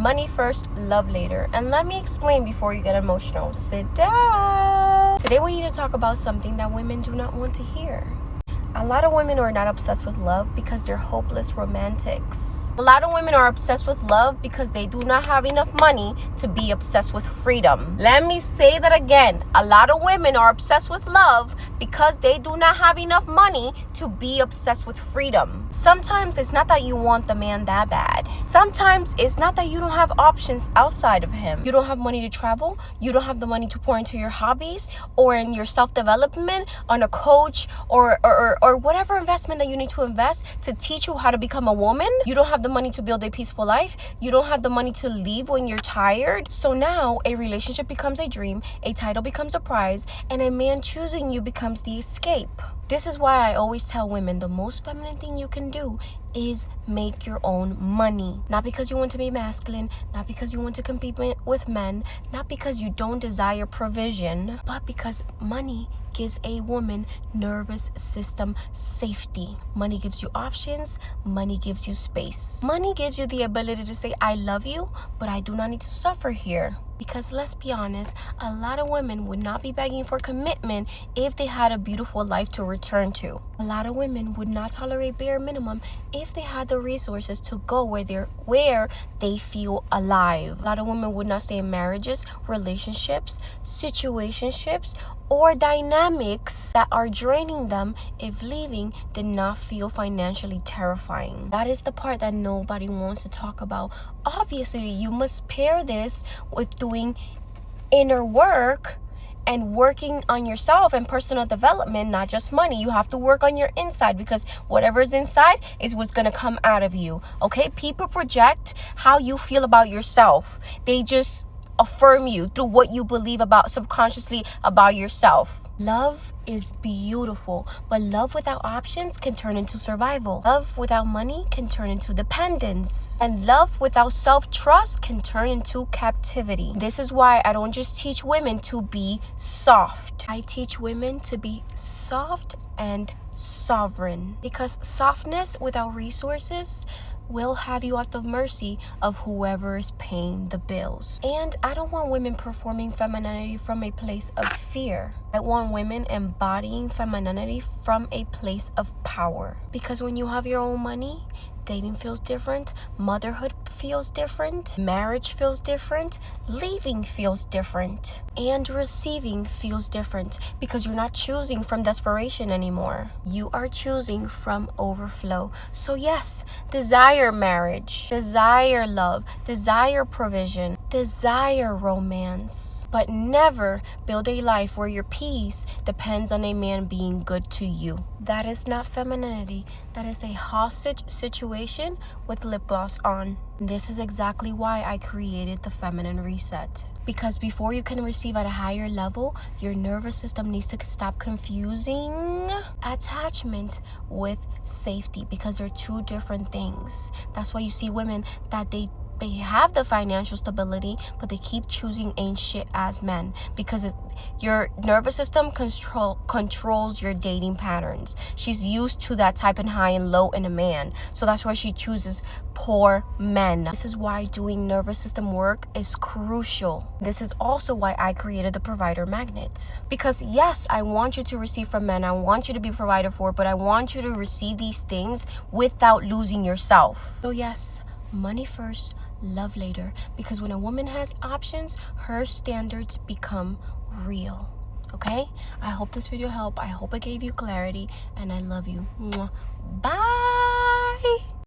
Money first, love later. And let me explain before you get emotional. Sit down. Today we need to talk about something that women do not want to hear. A lot of women are not obsessed with love because they're hopeless romantics. A lot of women are obsessed with love because they do not have enough money to be obsessed with freedom. Let me say that again. A lot of women are obsessed with love because they do not have enough money to be obsessed with freedom. Sometimes it's not that you want the man that bad. Sometimes it's not that you don't have options outside of him. You don't have money to travel. You don't have the money to pour into your hobbies or in your self-development, on a coach or whatever investment that you need to invest to teach you how to become a woman. You don't have the money to build a peaceful life. You don't have the money to leave when you're tired. So now a relationship becomes a dream, a title becomes a prize, and a man choosing you becomes the escape. This is why I always tell women the most feminine thing you can do is make your own money. Not because you want to be masculine, not because you want to compete with men, not because you don't desire provision, but because money gives a woman nervous system safety. Money gives you options. Money gives you space. Money gives you the ability to say, I love you, but I do not need to suffer here. Because let's be honest, a lot of women would not be begging for commitment if they had a beautiful life to return to. A lot of women would not tolerate bare minimum if they had the resources to go where they feel alive. A lot of women would not stay in marriages, relationships, situationships, or dynamics that are draining them if leaving did not feel financially terrifying. That is the part that nobody wants to talk about. Obviously, you must pair this with doing inner work and working on yourself and personal development, not just money. You have to work on your inside because whatever's inside is what's going to come out of you. Okay? People project how you feel about yourself. They just affirm you through what you believe about subconsciously about yourself. Love is beautiful, but love without options can turn into survival. Love without money can turn into dependence. And love without self-trust can turn into captivity. This is why I don't just teach women to be soft. I teach women to be soft and sovereign. Because softness without resources will have you at the mercy of whoever is paying the bills. And I don't want women performing femininity from a place of fear. I want women embodying femininity from a place of power. Because when you have your own money, dating feels different, motherhood feels different, marriage feels different, leaving feels different, and receiving feels different because you're not choosing from desperation anymore. You are choosing from overflow. So yes, desire marriage, desire love, desire provision, desire romance, but never build a life where your peace depends on a man being good to you. That is not femininity. That is a hostage situation with lip gloss on. This is exactly why I created the Feminine Reset. Because before you can receive at a higher level, your nervous system needs to stop confusing attachment with safety, because they're two different things. That's why you see women that they have the financial stability, but they keep choosing ain't shit as men because your nervous system controls your dating patterns. She's used to that type and high and low in a man, so that's why she chooses poor men. This is why doing nervous system work is crucial. This is also why I created the provider magnet, because yes, I want you to receive from men, I want you to be provided for, but I want you to receive these things without losing yourself. So yes, money first, love later, because when a woman has options, her standards become real. Okay? I hope this video helped. I hope it gave you clarity, and I love you. Mwah. Bye.